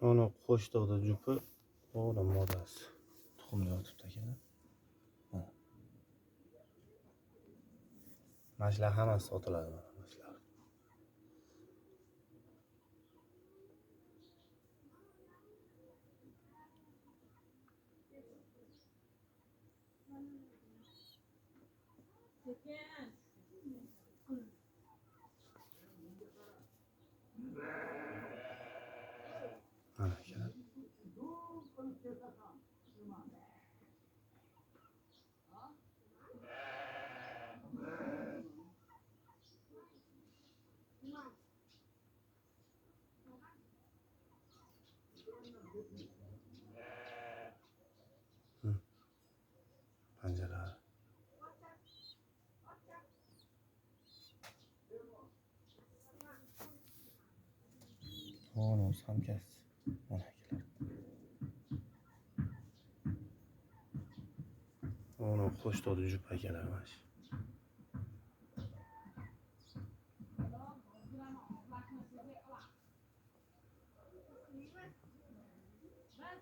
Onu qo'shtoqda jupi o'g'lim modasi. Tuxumda yotibdi akalar. Mana shular hammasi sotiladi mana shular. Mana akalar. Panjara. Onu samkasi. Mana akalar. Onu qo'shtoqda jup akalar mana shu.